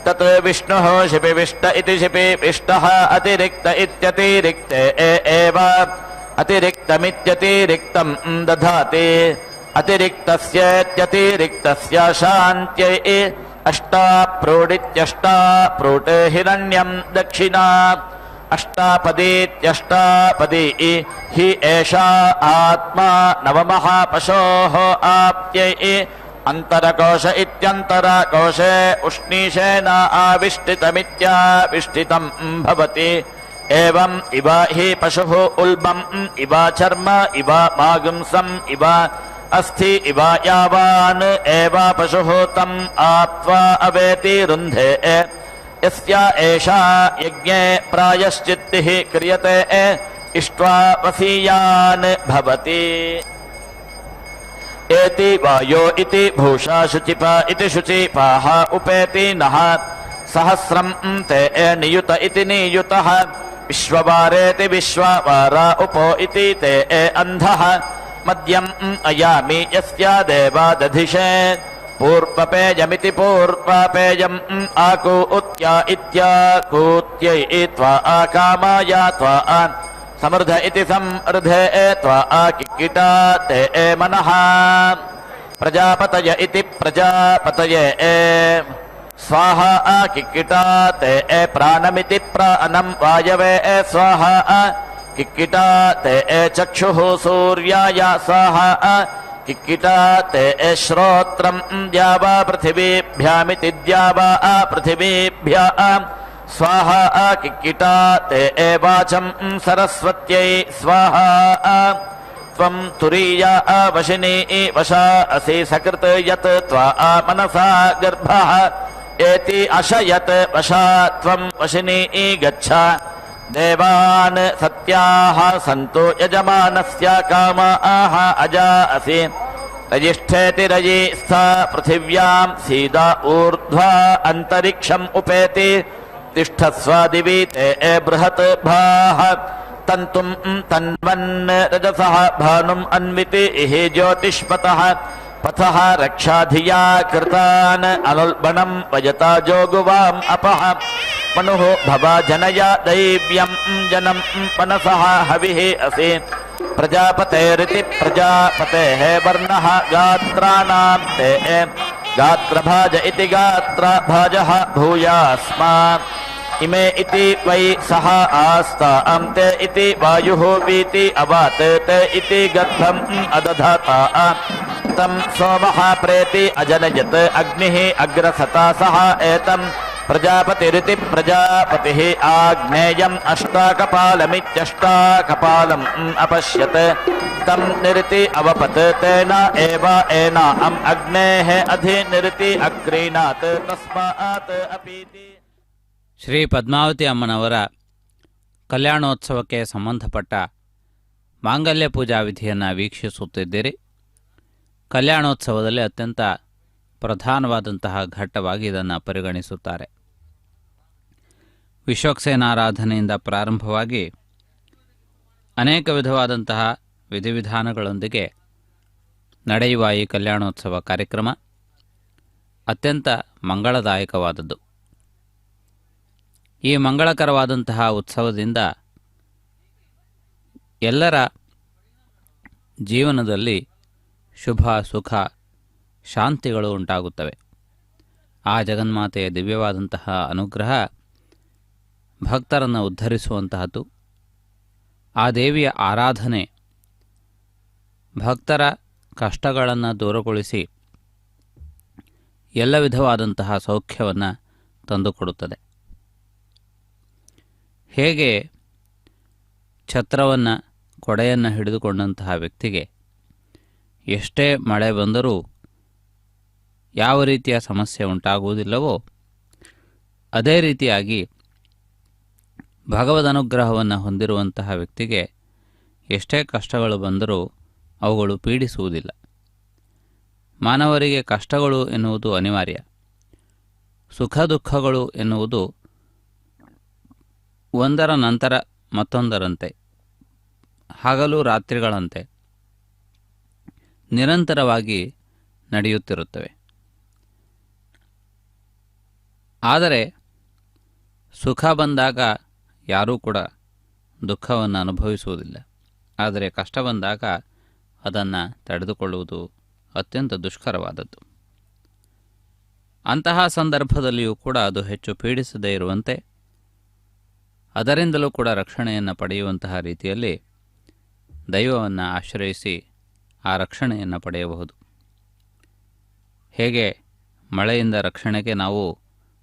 तत् विष्णुः शिपिविष्ट इति शिपिविष्टः अतिरिक्त इत्यतिरिक्ते एव अतिरिक्तमित्यतिरिक्तं दधाति अतिरिक्तस्येत्यतिरिक्तस्य शान्त्यै अष्टाप्रोडित्यष्टाप्रोट् हिरण्यं दक्षिणा अष्टापदीत्यष्टापदी हि एषा आत्मा नवमः पशोः आप्त्यै अन्तरकोश इत्यन्तरकोशे उष्णीषेण आविष्टितमित्याविष्टितं भवति एवम् इव हि पशुः उल्बम् इव चर्म इव मागुंसम् इव अस्थि इव यावान् एव पशुः तम् आप्त्वा अवेति रुन्धे यस्य एषा यज्ञे प्रायश्चित्तिः क्रियते इष्ट्वा वसीयान् भवति एति वायो इति भूषा शुचिप इति शुचिपाः उपेति नः सहस्रं ते नियुत इति नियुतः विश्ववारेति विश्ववारा उपो इति ते अन्धः मद्यम् अयामि यस्य देवा दधिषे पूर्वपेयमिति पूर्वपेयम् आकु उत्या इत्याकूत्यै त्वा आकामाया त्वा समृद्ध इति समृद्धे त्वा आकिकिटा ते मनः प्रजापतय इति प्रजापतये स्वाहा किक्किटा ते प्राणमिति प्राणम् वायवे स्वाहा किक्किटा ते चक्षुः सूर्याय स्वाहा किक्किटा ते श्रोत्रम् द्यावा पृथिवीभ्यामिति द्यावा पृथिवीभ्याम् स्वाहा किक्किटा ते वाचम् सरस्वत्यै स्वाहा त्वं तुरीया वशिनी वशा असि सकृत् यत् त्वा मनसा गर्भः एति अशयत् वशा त्वं वशिनी गच्छ देवान् सत्याः सन्तु यजमानस्य कामाः अजा असि रजिष्ठेति रजिस्था पृथिव्यां सीदा ऊर्ध्वा अन्तरिक्षम् उपेति तिष्ठस्वादिवी ते बृहत् भाः तन्तुं तन्वन् रजसः भानुम् अन्विति इहि ज्योतिष्पतः पथः रक्षाधिया कृतान् अनुल्बणम् वजता जोगुवाम् अपः मनुः भवा जनया दैव्यम् जनम् पनसः हविः असि प्रजापतेरिति प्रजापतेः वर्णः गात्राणाम् ते गात्रभाज इति गात्रभाजः भूयास्मा इमे इति वै सह आस्तां ते इति वायुः वीति अवात ते इति गर्भम् अदधाता तं सोमः प्रेति अजनयत् अग्निः अग्रसता सह एतं प्रजापतिरिति प्रजापतिः आग्नेयम् अष्टाकपालमित्यष्टाकपालम् अपश्यत् तं निरिति अवपत् तेन एव एनाम् अग्नेः अधिनिरिति अग्रीणात् तस्मात् अपीति. ಶ್ರೀ ಪದ್ಮಾವತಿ ಅಮ್ಮನವರ ಕಲ್ಯಾಣೋತ್ಸವಕ್ಕೆ ಸಂಬಂಧಪಟ್ಟ ಮಾಂಗಲ್ಯ ಪೂಜಾ ವಿಧಿಯನ್ನು ವೀಕ್ಷಿಸುತ್ತಿದ್ದೀರಿ. ಕಲ್ಯಾಣೋತ್ಸವದಲ್ಲಿ ಅತ್ಯಂತ ಪ್ರಧಾನವಾದಂತಹ ಘಟ್ಟವಾಗಿ ಇದನ್ನು ಪರಿಗಣಿಸುತ್ತಾರೆ. ವಿಶ್ವಕ್ಸೇನಾರಾಧನೆಯಿಂದ ಪ್ರಾರಂಭವಾಗಿ ಅನೇಕ ವಿಧವಾದಂತಹ ವಿಧಿವಿಧಾನಗಳೊಂದಿಗೆ ನಡೆಯುವ ಈ ಕಲ್ಯಾಣೋತ್ಸವ ಕಾರ್ಯಕ್ರಮ ಅತ್ಯಂತ ಮಂಗಳದಾಯಕವಾದದ್ದು. ಈ ಮಂಗಳಕರವಾದಂತಹ ಉತ್ಸವದಿಂದ ಎಲ್ಲರ ಜೀವನದಲ್ಲಿ ಶುಭ ಸುಖ ಶಾಂತಿಗಳು ಉಂಟಾಗುತ್ತವೆ. ಆ ಜಗನ್ಮಾತೆಯ ದಿವ್ಯವಾದಂತಹ ಅನುಗ್ರಹ ಭಕ್ತರನ್ನು ಉದ್ಧರಿಸುವಂತಹದ್ದು. ಆ ದೇವಿಯ ಆರಾಧನೆ ಭಕ್ತರ ಕಷ್ಟಗಳನ್ನು ದೂರಗೊಳಿಸಿ ಎಲ್ಲ ವಿಧವಾದಂತಹ ಸೌಖ್ಯವನ್ನು ತಂದುಕೊಡುತ್ತದೆ. ಹೇಗೆ ಛತ್ರವನ್ನು ಕೊಡೆಯನ್ನು ಹಿಡಿದುಕೊಂಡಂತಹ ವ್ಯಕ್ತಿಗೆ ಎಷ್ಟೇ ಮಳೆ ಬಂದರೂ ಯಾವ ರೀತಿಯ ಸಮಸ್ಯೆ ಉಂಟಾಗುವುದಿಲ್ಲವೋ, ಅದೇ ರೀತಿಯಾಗಿ ಭಗವದ್ ಅನುಗ್ರಹವನ್ನು ಹೊಂದಿರುವಂತಹ ವ್ಯಕ್ತಿಗೆ ಎಷ್ಟೇ ಕಷ್ಟಗಳು ಬಂದರೂ ಅವುಗಳು ಪೀಡಿಸುವುದಿಲ್ಲ. ಮಾನವರಿಗೆ ಕಷ್ಟಗಳು ಎನ್ನುವುದು ಅನಿವಾರ್ಯ. ಸುಖ ದುಃಖಗಳು ಎನ್ನುವುದು ಒಂದರ ನಂತರ ಮತ್ತೊಂದರಂತೆ, ಹಗಲು ರಾತ್ರಿಗಳಂತೆ ನಿರಂತರವಾಗಿ ನಡೆಯುತ್ತಿರುತ್ತವೆ. ಆದರೆ ಸುಖ ಬಂದಾಗ ಯಾರೂ ಕೂಡ ದುಃಖವನ್ನು ಅನುಭವಿಸುವುದಿಲ್ಲ. ಆದರೆ ಕಷ್ಟ ಬಂದಾಗ ಅದನ್ನು ತಡೆದುಕೊಳ್ಳುವುದು ಅತ್ಯಂತ ದುಷ್ಕರವಾದದ್ದು. ಅಂತಹ ಸಂದರ್ಭದಲ್ಲಿಯೂ ಕೂಡ ಅದು ಹೆಚ್ಚು ಪೀಡಿಸದೇ ಇರುವಂತೆ, ಅದರಿಂದಲೂ ಕೂಡ ರಕ್ಷಣೆಯನ್ನು ಪಡೆಯುವಂತಹ ರೀತಿಯಲ್ಲಿ ದೈವವನ್ನು ಆಶ್ರಯಿಸಿ ಆ ರಕ್ಷಣೆಯನ್ನು ಪಡೆಯಬಹುದು. ಹೇಗೆ ಮಳೆಯಿಂದ ರಕ್ಷಣೆಗೆ ನಾವು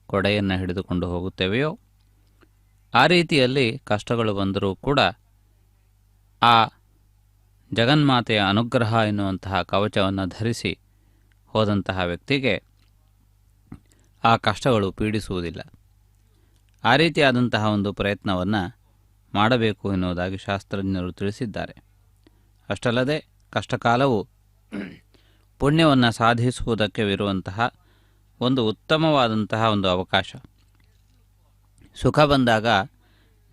ಕೊಡೆಯನ್ನು ಹಿಡಿದುಕೊಂಡು ಹೋಗುತ್ತೇವೆಯೋ, ಆ ರೀತಿಯಲ್ಲಿ ಕಷ್ಟಗಳು ಬಂದರೂ ಕೂಡ ಆ ಜಗನ್ಮಾತೆಯ ಅನುಗ್ರಹ ಎನ್ನುವಂತಹ ಕವಚವನ್ನು ಧರಿಸಿ ಹೋದಂತಹ ವ್ಯಕ್ತಿಗೆ ಆ ಕಷ್ಟಗಳು ಪೀಡಿಸುವುದಿಲ್ಲ. ಆ ರೀತಿಯಾದಂತಹ ಒಂದು ಪ್ರಯತ್ನವನ್ನು ಮಾಡಬೇಕು ಎನ್ನುವುದಾಗಿ ಶಾಸ್ತ್ರಜ್ಞರು ತಿಳಿಸಿದ್ದಾರೆ. ಅಷ್ಟಲ್ಲದೆ ಕಷ್ಟಕಾಲವು ಪುಣ್ಯವನ್ನು ಸಾಧಿಸುವುದಕ್ಕೆ ಇರುವಂತಹ ಒಂದು ಉತ್ತಮವಾದಂತಹ ಒಂದು ಅವಕಾಶ. ಸುಖ ಬಂದಾಗ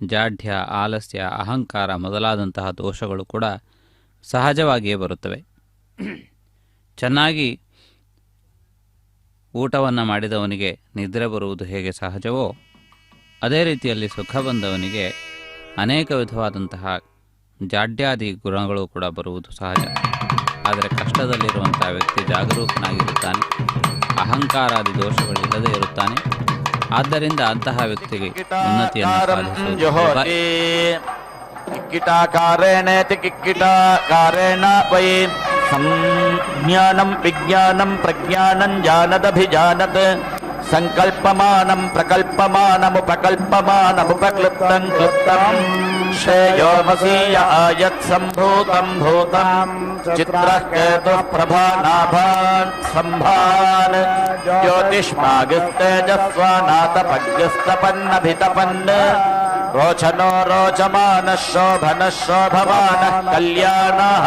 ಜಾಢ್ಯ, ಆಲಸ್ಯ, ಅಹಂಕಾರ ಮೊದಲಾದಂತಹ ದೋಷಗಳು ಕೂಡ ಸಹಜವಾಗಿಯೇ ಬರುತ್ತವೆ. ಚೆನ್ನಾಗಿ ಊಟವನ್ನು ಮಾಡಿದವನಿಗೆ ನಿದ್ರೆ ಬರುವುದು ಹೇಗೆ ಸಹಜವೋ, ಅದೇ ರೀತಿಯಲ್ಲಿ ಸುಖ ಬಂದವನಿಗೆ ಅನೇಕ ವಿಧವಾದಂತಹ ಜಾಡ್ಯಾದಿ ಗುಣಗಳು ಕೂಡ ಬರುವುದು ಸಹಜ. ಆದರೆ ಕಷ್ಟದಲ್ಲಿರುವಂಥ ವ್ಯಕ್ತಿ ಜಾಗರೂಕನಾಗಿರುತ್ತಾನೆ, ಅಹಂಕಾರಾದಿ ದೋಷಗಳಿಲ್ಲದೆ ಇರುತ್ತಾನೆ. ಆದ್ದರಿಂದ ಅಂತಹ ವ್ಯಕ್ತಿಗೆ ಉನ್ನತಿಯನ್ನು ಸಾಧಿಸುವುದು. ಕಿಕ್ಕಿಟಾಕಾರೇಣೇತಿ ಕಿಕ್ಕಿಟಾಕಾರೇಣ ವೈ ಸಂಜ್ಞಾನಂ ವಿಜ್ಞಾನಂ ಪ್ರಜ್ಞಾನಂ ಜಾನದಭಿಜಾನತ್ ಸಂಕಲ್ಪಮಾನಂ ಪ್ರಕಲ್ಪಮಾನಮುಪಕಲ್ಪಮಾನಮುಪಕ್ಲುಪ್ತಂ ಕ್ಲುಪ್ತಂ ಶ್ರೇಯೋಮಸೀಯ ಆಯತ್ ಸಂಭೂತಂ ಭೂತಂ ಚಿತ್ರಃ ಕೇತುಃ ಪ್ರಭಾನಾಭಾನ್ ಸಂಭಾನ್ ಜ್ಯೋತಿಷ್ಮಾಗಸ್ತೇಜಸ್ವಾನಾತಪಗ್ಯಸ್ತಪನ್ನಭಿತಪನ್ನ ರೋಚನೋ ರೋಚಮಾನಃ ಶೋಭನಃ ಶೋಭಮಾನಃ ಕಲ್ಯಾಣಃ.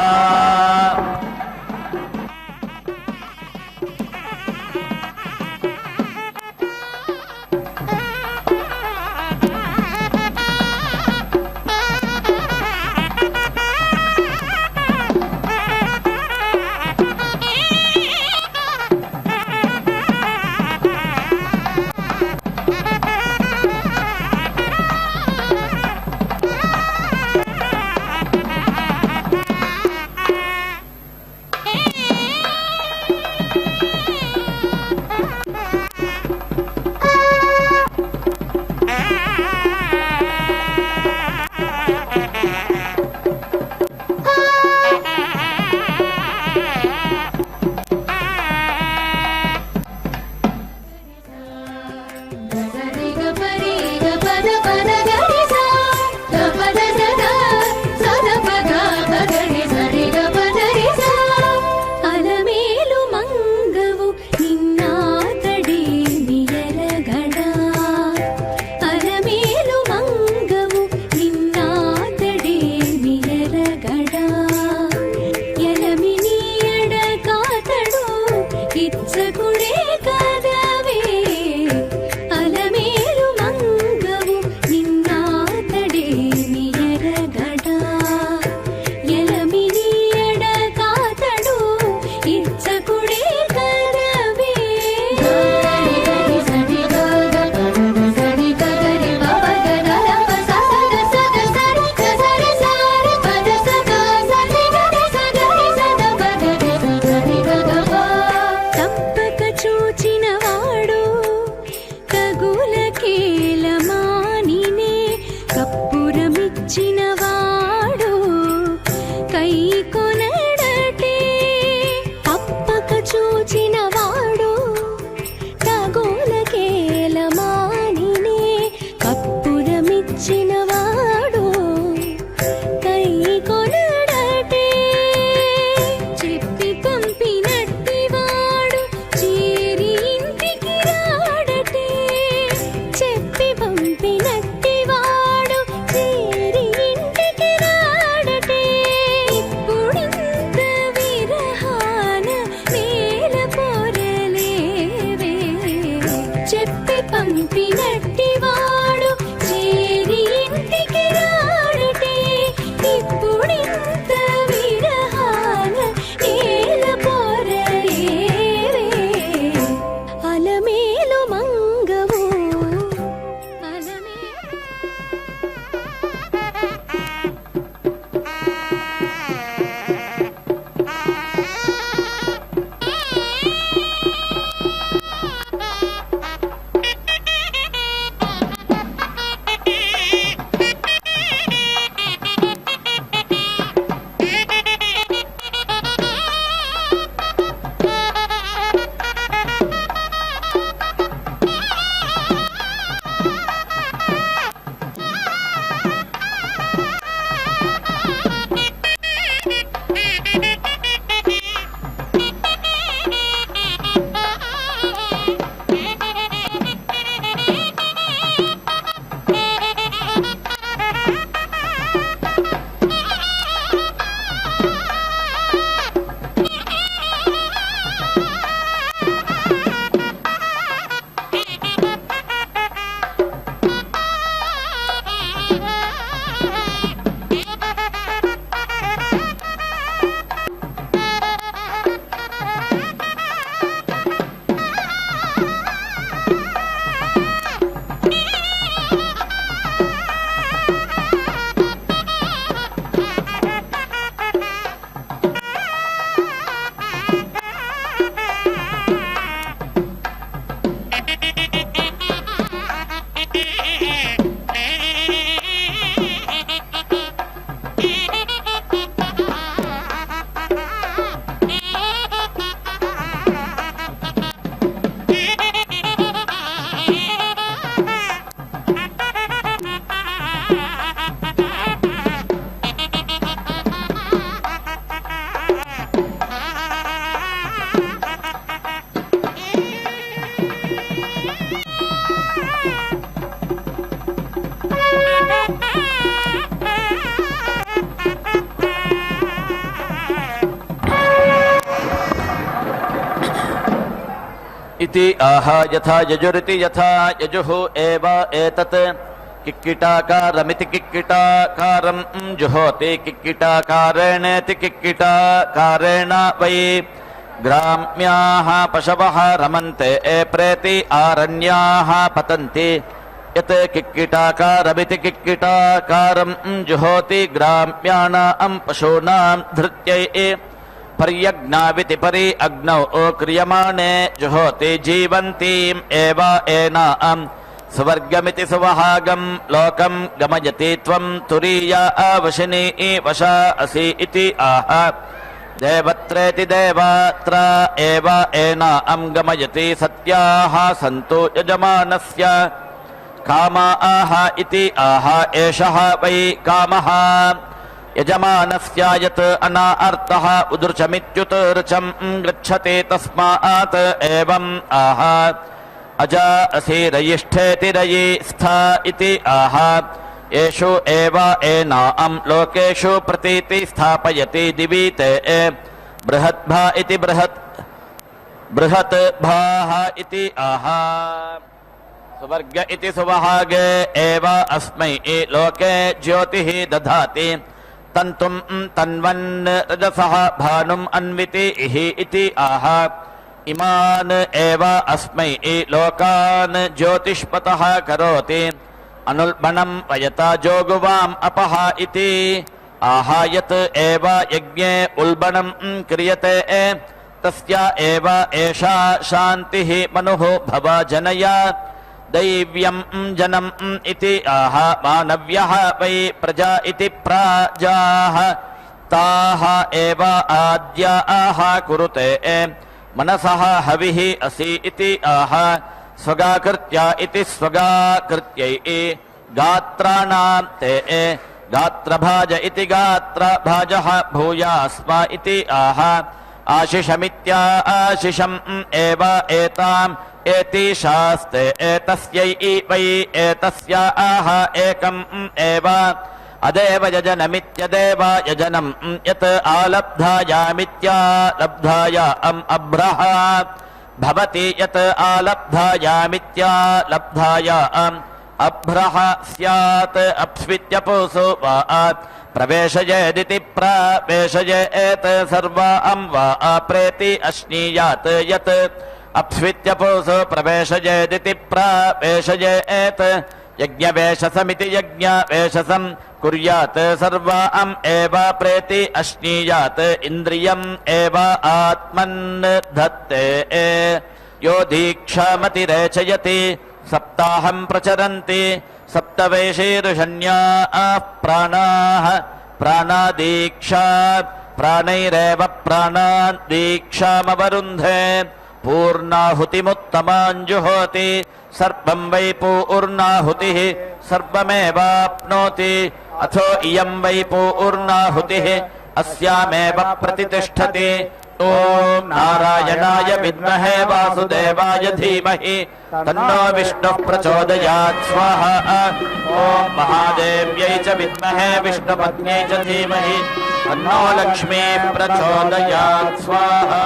పంపినట్టివాడు చేరి ఇంటికి రాడటే ఇప్పుడింత విరహాన ఏల పోరయేవే అలమేలు మంగవు इति आहा यथा यजुरिति यथा यजुः एव एतत् किक्किटाकारमिति किक्किटाकारं जुहोति किक्किटाकारेणेति किक्किटाकारेण वै ग्राम्याः पशवः रमन्ते प्रेति आरण्याः पतन्ति यत् किक्किटाकारमिति किक्किटाकारं जुहोति ग्राम्याणां पशूनां धृत्यै पर्यज्ञाविति परि अग्नौ क्रियमाणे जुहोति जीवन्तीम् एव एनाम् स्वर्गमिति सुवहागं लोकं गमयति त्वं तुरीया वशिनी वशा असि इति आह देवत्रेति देवात्र एव एनाम् गमयति सत्याः सन्तु यजमानस्य कामा आह इति आह एषः वै कामः यजमानस्य यत् अनाअर्थः उदृचमित्युत ऋचं गच्छति तस्मात् एवम् आह अजा असीरयिष्ठेति रयि स्थ इति आह येषु एव एनाम् लोकेषु प्रतीति स्थापयति दिवि ते बृहद्भा इति बृहत् भाः इति आह सुवर्ग इति सुवहागे एव अस्मै लोके ज्योतिः दधाति तन्तुं तन्वन् रजसः भानुम् अन्विति इति आह इमान् एव अस्मै लोकान् ज्योतिष्पतः करोति अनुल्बणं वयता जोगुवाम् अपः इति आह यत् एव यज्ञे उल्बणं क्रियते तस्य एव एषा शान्तिः मनुः भव जनया दैव्यं जनम् इति आह मानव्यः वै प्रजा इति प्राजाः ताः एव आद्याः कुरुते मनसः हविः असि इति आह स्वगाकृत्या इति स्वगाकृत्यै गात्राणां ते गात्रभाज इति गात्रभाजः भूयास्म इति आह आशिषमित्या आशिषम् एव एताम् एतीशास्ते एतस्यै वै एतस्या आह एकम् एव अदेव यजनमित्यदेव यजनम् यत् आलब्धायामित्यालब्धायाम् अभ्रः भवति यत् आलब्धायामित्यालब्धायाम् अभ्रः स्यात् अप्स्वित्यपुसु वा प्रवेशयेदिति प्रवेशयेत् सर्वां वा प्रेति अश्नीयात् यत् अप्स्वित्यपुसु प्रवेशयेदिति प्रवेशयेत् यज्ञवेशसमिति यज्ञवेशसं कुर्यात् सर्वाम् एव प्रेति अश्नीयात् इन्द्रियम् एव आत्मन् धत्ते यो दीक्षामतिरेचयति सप्ताहं प्रचरन्ति सप्तवैशीर्षण्याः प्राणाः प्राणादीक्षा प्राणैरेव प्राणान् दीक्षामवरुन्धे पूर्णाहुतिमुत्तमाञ्जुहोति सर्वं वै पूर्णाहुतिः सर्वमेवाप्नोति अथो इयं वै पूर्णाहुतिः अस्यामेव प्रतितिष्ठति ॐ नारायणाय विद्महे वासुदेवाय धीमहि तन्नो विष्णुः प्रचोदयात् स्वाहा ॐ महादेव्यै च विद्महे विष्णुपत्न्यै च धीमहि तन्नो लक्ष्मीः प्रचोदयात् स्वाहा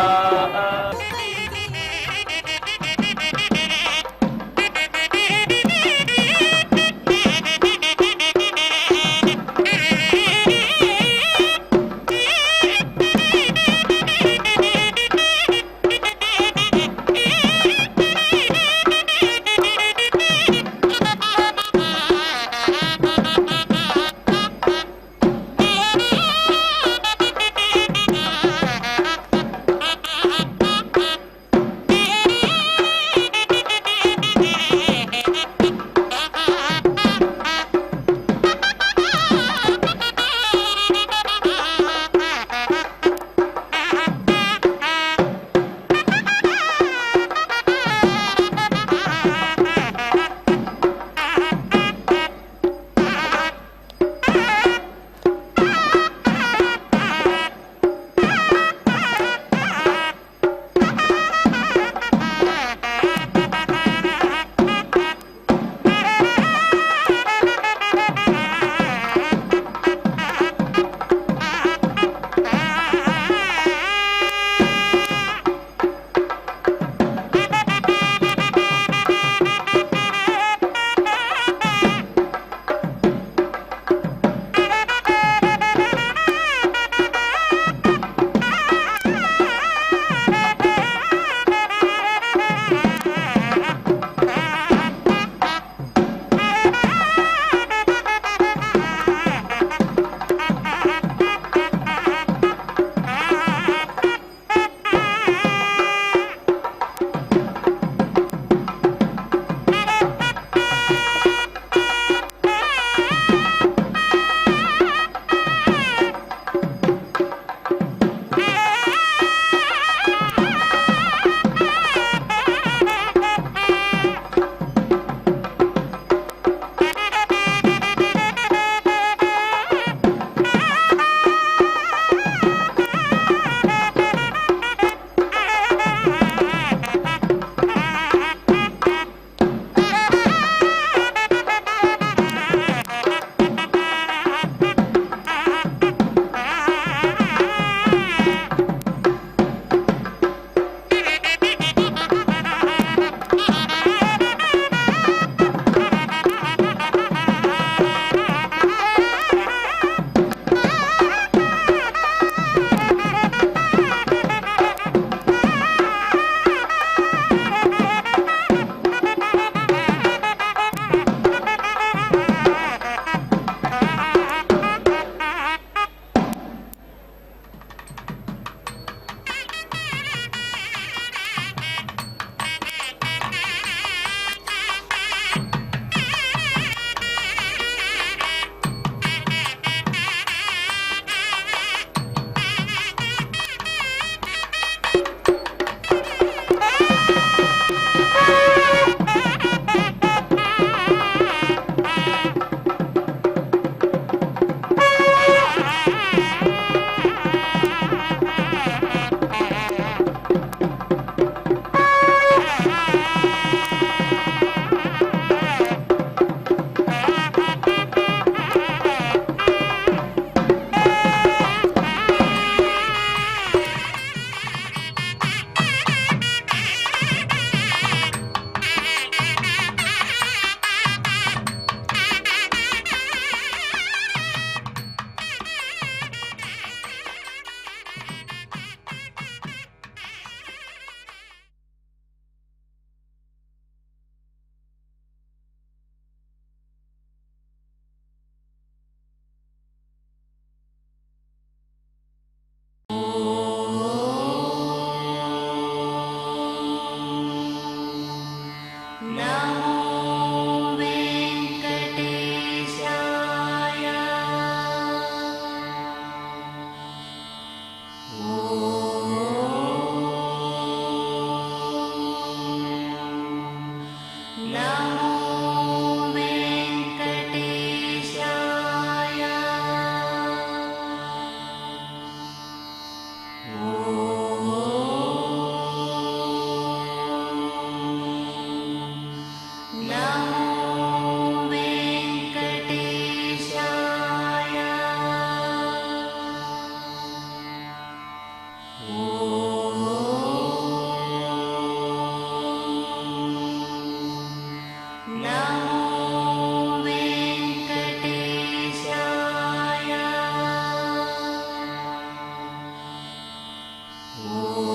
ಓಂ